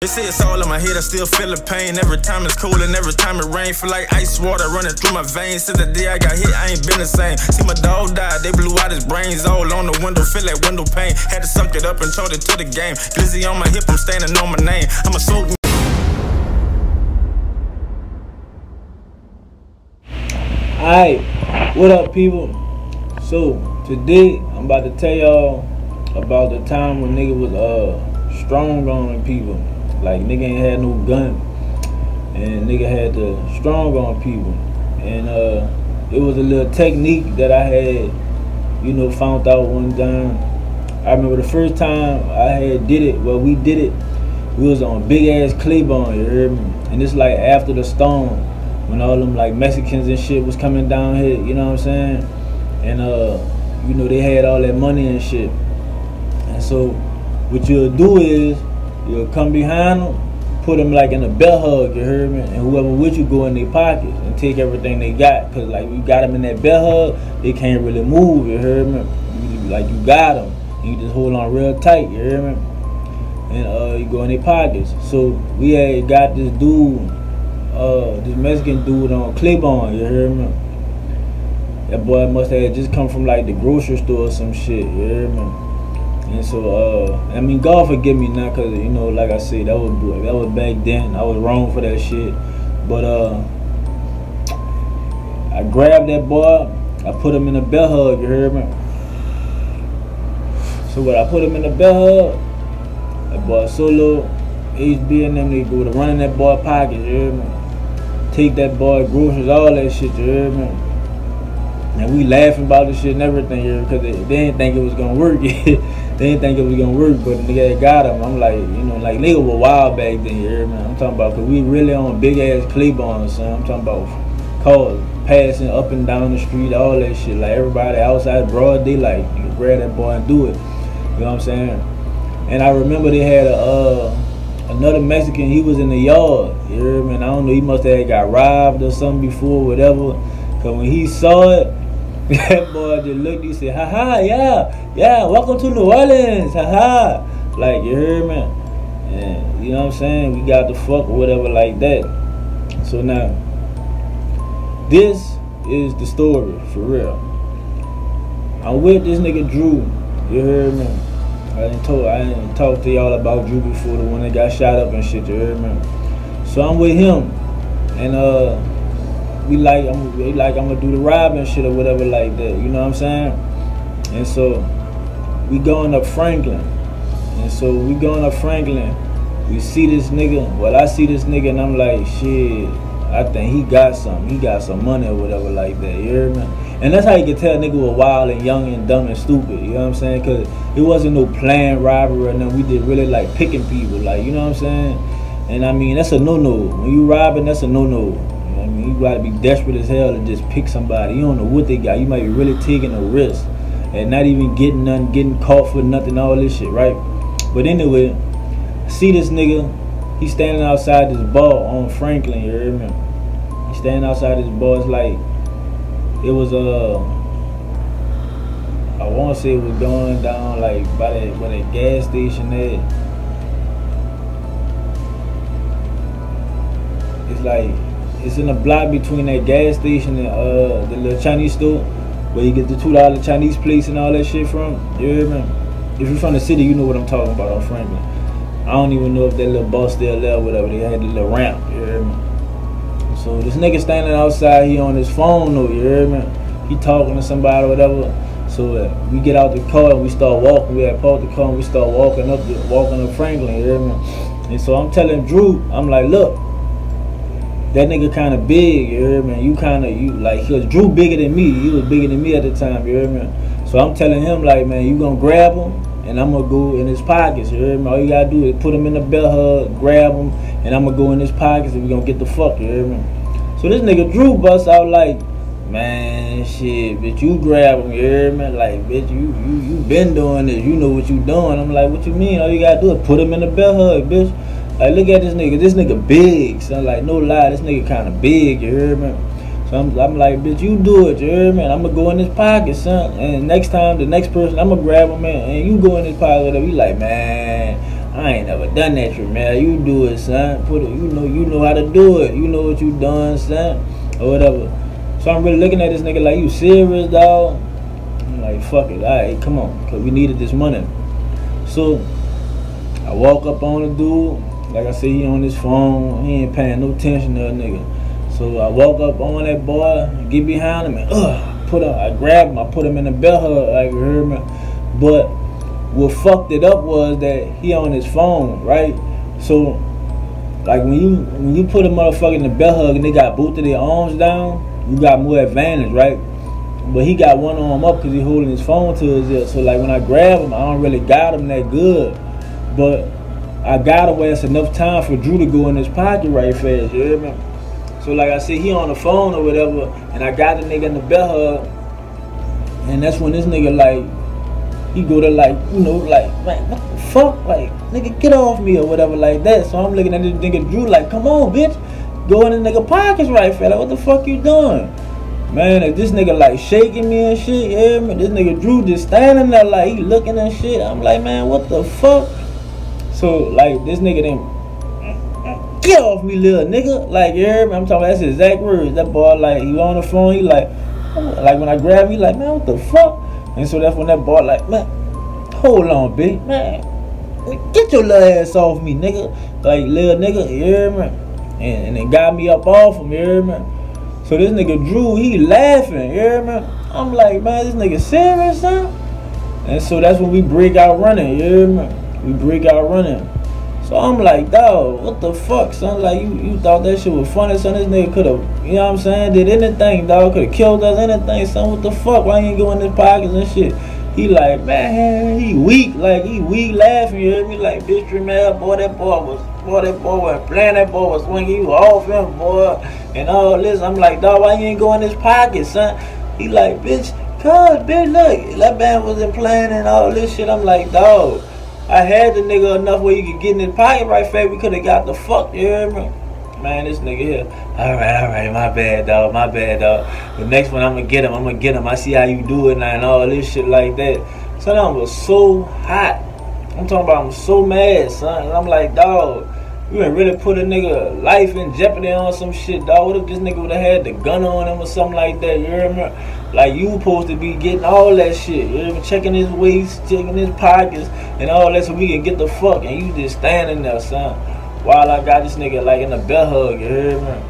They say it's all in my head, I still feel the pain. Every time it's cold and every time it rain, feel like ice water running through my veins. Since the day I got hit, I ain't been the same. See my dog die, they blew out his brains. All on the window, feel like window pane. Had to suck it up and charge it to the game. Glizzy on my hip, I'm standing on my name. I'm a soak. Alright, what up people? So, today I'm about to tell y'all about the time when nigga was strong on people. Like nigga ain't had no gun and nigga had to strong on people. And it was a little technique that I had, you know, found out one time. I remember the first time I had did it, well we did it, we was on big ass Claiborne, you heard me? And it's like after the storm, when all them like Mexicans and shit was coming down here, you know what I'm saying? And you know, they had all that money and shit. And so what you'll do is you'll come behind them, put them like in a bell hug, you heard me? And whoever with you go in their pockets and take everything they got. Cause like you got them in that bell hug, they can't really move, you heard me? Like you got them, and you just hold on real tight, you heard me? And you go in their pockets. So we had got this dude, this Mexican dude on Claiborne, you heard me? That boy must have just come from like the grocery store or some shit, you heard me? And so, I mean, God forgive me now, cause you know, like I said, that was back then. I was wrong for that shit. But I grabbed that boy, I put him in a bell hug, you heard me? So when I put him in the bell hug, that boy Solo, HB and them, they go to run in that boy pocket, you heard me? Take that boy groceries, all that shit, you heard me? And we laughing about this shit and everything, you heard me? Cause they didn't think it was gonna work. They didn't think it was gonna work, but the nigga got him. I'm like, you know, like nigga was wild back then, you hear me? I'm talking about, cause we really on big ass Claiborne, son. I'm talking about cars passing up and down the street, all that shit. Like everybody outside broad daylight, you can grab that boy and do it. You know what I'm saying? And I remember they had another Mexican, he was in the yard, you hear me? And I don't know, he must have got robbed or something before, whatever. Cause when he saw it, that boy just looked, he said, haha, yeah, welcome to New Orleans, haha. Like, you heard me? And, you know what I'm saying? We got the fuck or whatever like that. So now, this is the story, for real. I'm with this nigga Drew, you heard me? I didn't talk to y'all about Drew before, the one that got shot up and shit, you heard me? So I'm with him, and I'm gonna do the robbing shit or whatever like that, you know what I'm saying? And so we going up Franklin. And so we going up Franklin, we see this nigga, well I see this nigga and I'm like, shit, I think he got some money or whatever like that, you hear me? And that's how you can tell nigga was wild and young and dumb and stupid, you know what I'm saying? Cause it wasn't no planned robbery or nothing, we did really like picking people, like, you know what I'm saying? And I mean, that's a no-no. When you robbing, that's a no-no. I mean, you gotta be desperate as hell to just pick somebody. You don't know what they got. You might be really taking a risk and not even getting nothing, getting caught for nothing, all this shit, right? But anyway, see this nigga, he standing outside this bar on Franklin, you hear me? He standing outside this bar. It's like, it was I wanna say it was going down like by that gas station there. It's like, it's in a block between that gas station and the little Chinese store where you get the $2 Chinese place and all that shit from. You hear me? If you're from the city, you know what I'm talking about on Franklin. I don't even know if that little bus still there or whatever. They had the little ramp, you hear me? So this nigga standing outside, he on his phone though, you hear me? He talking to somebody or whatever. So we get out the car and we start walking. We had parked the car and we start walking up Franklin, you hear me? And so I'm telling Drew, I'm like, look, that nigga kind of big, you hear me? Cause Drew bigger than me. He was bigger than me at the time, you hear me? So I'm telling him, like, man, you gonna grab him, and I'm gonna go in his pockets, you hear me? All you gotta do is put him in the bell hug, grab him, and I'm gonna go in his pockets, and we gonna get the fuck, you hear me? So this nigga Drew busts out like, man, shit, bitch, you grab him, you hear me? Like, bitch, you been doing this, you know what you doing. I'm like, what you mean? All you gotta do is put him in the bell hug, bitch. Like, look at this nigga big, son. Like, no lie, this nigga kind of big, you hear me? So I'm like, bitch, you do it, you hear me? And I'm gonna go in his pocket, son. And next time, the next person, I'm gonna grab him, man, and you go in his pocket, whatever. He like, man, I ain't never done that shit, man. You do it, son. Put it, you know how to do it. You know what you done, son, or whatever. So I'm really looking at this nigga like, you serious, dog? I'm like, fuck it, alright, come on, cause we needed this money. So I walk up on the dude, like I said, he on his phone, he ain't paying no attention to a nigga. So I walk up on that boy, get behind him, and I grab him, I put him in the bell hug, like, you heard me? But what fucked it up was that he on his phone, right? So like when you put a motherfucker in the bell hug and they got both of their arms down, you got more advantage, right? But he got one arm up because he holding his phone to his ear. So like when I grab him, I don't really got him that good, but I got him where it's enough time for Drew to go in his pocket right fast, you hear me? So like I said, he on the phone or whatever, and I got the nigga in the bell hug, and that's when this nigga like, he go to like, you know, like what the fuck? Like, nigga, get off me or whatever like that. So I'm looking at this nigga Drew like, come on, bitch. Go in the nigga pockets right fast. Like, what the fuck you doing? Man, if this nigga like shaking me and shit, yeah, man, this nigga Drew just standing there like he looking and shit. I'm like, man, what the fuck? So like this nigga then, get off me, little nigga. Like, yeah, man, I'm talking about that's his exact words. That boy like, he on the phone, he like when I grab him, he like, man, what the fuck? And so that's when that boy like, man, hold on, bitch, man, get your little ass off me, nigga. Like, little nigga, you hear me? And it got me up off him, you hear me? So this nigga Drew, he laughing, you hear me? I'm like, man, this nigga serious, son? And so that's when we break out running, you hear me? We break out running. So I'm like, dog, what the fuck, son? Like, you thought that shit was funny, son? This nigga could've, you know what I'm saying, did anything, dog. Could've killed us, anything, son. What the fuck? Why you ain't go in his pockets and shit? He like, man, he weak. Like, he weak laughing, you hear me? Like, bitch, man, boy, that boy was playing, that boy was swinging you off him, boy, and all this. I'm like, dog, why you ain't go in his pockets, son? He like, bitch, bitch, look, that man wasn't playing and all this shit. I'm like, dog, I had the nigga enough where you could get in his pocket right fast. We could have got the fuck, you hear me? Man, this nigga here. All right, my bad, dog. The next one, I'm gonna get him. I see how you do it now and all this shit like that. Son, I was so hot. I'm talking about I'm so mad, son. And I'm like, dog, you ain't really put a nigga life in jeopardy on some shit, dog. What if this nigga would have had the gun on him or something like that, you hear me? Like, you supposed to be getting all that shit, you hear me? Checking his waist, checking his pockets, and all that so we can get the fuck. And you just standing there, son, while I got this nigga like in a bell hug, you hear me?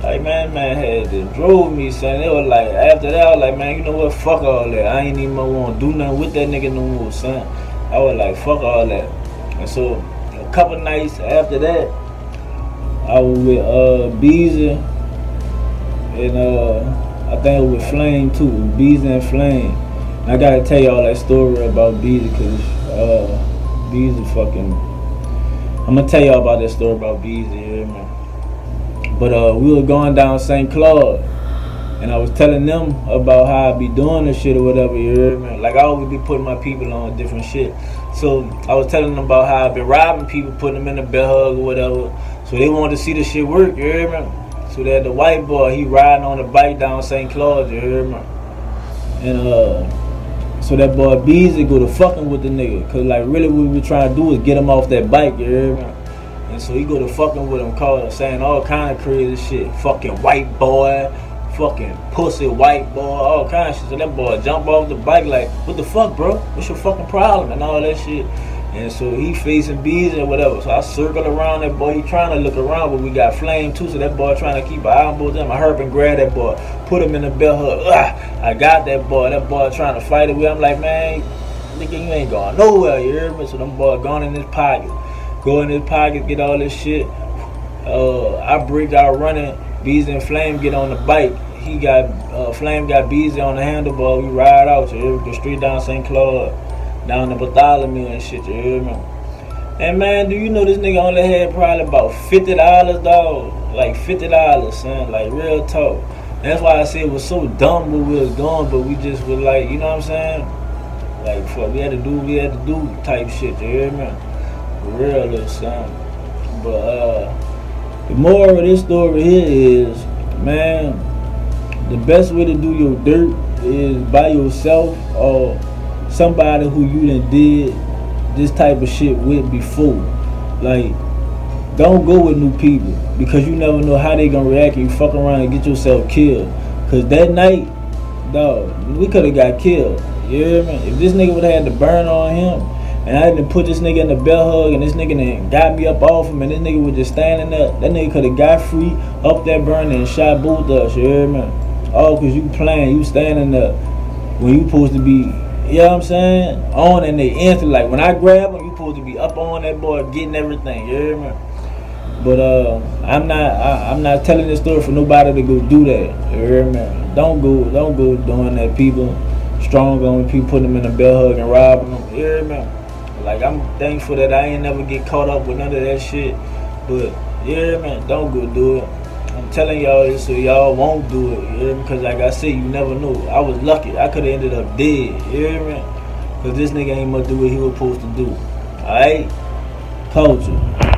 Like, man had to drove me, son. It was like, after that, I was like, man, you know what, fuck all that. I ain't even want to do nothing with that nigga no more, son. I was like, fuck all that. And so, a couple nights after that, I was with Beezy, and I think it was with Flame too, Beezy and Flame. And I gotta tell y'all that story about Beezy, cause Beezy fucking, I'm gonna tell y'all about that story about Beezy, you hear me? But we were going down St. Claude, and I was telling them about how I be doing this shit or whatever, you hear me? Like, I always be putting my people on different shit. So I was telling them about how I've been robbing people, putting them in the bell hug or whatever. So they wanted to see the shit work, you hear me? So that the white boy, he riding on the bike down St. Claude, you hear me? And so that boy Beezy go to fucking with the nigga, cause like really what we trying to do is get him off that bike, you hear me? And so he go to fucking with him, saying all kind of crazy shit. Fucking white boy, fucking pussy white boy, all kind of shit. So that boy jump off the bike like, what the fuck, bro? What's your fucking problem? And all that shit. And so he facing Beezy or whatever. So I circle around that boy. He trying to look around, but we got Flame too. So that boy trying to keep an eye on both of them. I hurry and grab that boy, put him in the bell hug. I got that boy. That boy trying to fight it with. I'm like, man, nigga, you ain't going nowhere. You hear me? So them boy gone in his pocket. Go in his pocket, get all this shit. I break out running. Beezy and Flame get on the bike. He got Flame got Beezy on the handlebar. We ride out. You the street down St. Claude, down to Bartholomew and shit. You hear me? And man, do you know this nigga only had probably about $50, dog? Like $50, son. Like real talk. And that's why I said it was so dumb what we was doing, but we just was like, you know what I'm saying? Like, fuck, we had to do type shit. You hear me? For real, little son. But the moral of this story here is, man, the best way to do your dirt is by yourself or somebody who you done did this type of shit with before. Like, don't go with new people because you never know how they gonna react and you fuck around and get yourself killed. Cause that night, dog, we could have got killed. You hear me? If this nigga would have had the burn on him, and I didn't put this nigga in the bell hug, and this nigga then got me up off him, and this nigga was just standing there, that nigga could have got free up that burn and shot both of us. You hear me? All cause you playing, you standing there when you supposed to be, you know what I'm saying? On and they instantly, like when I grab him, you supposed to be up on that boy, getting everything. You hear me? But I'm not telling this story for nobody to go do that. You hear me? Don't go doing that. People strong on people, putting them in a bell hug and robbing them. You hear me? Like, I'm thankful that I ain't never get caught up with none of that shit. But you hear me? Don't go do it. I'm telling y'all this so y'all won't do it. You hear me? Because like I said, you never know. I was lucky. I could have ended up dead. You hear me? Because this nigga ain't much do what he was supposed to do. Alright? Culture.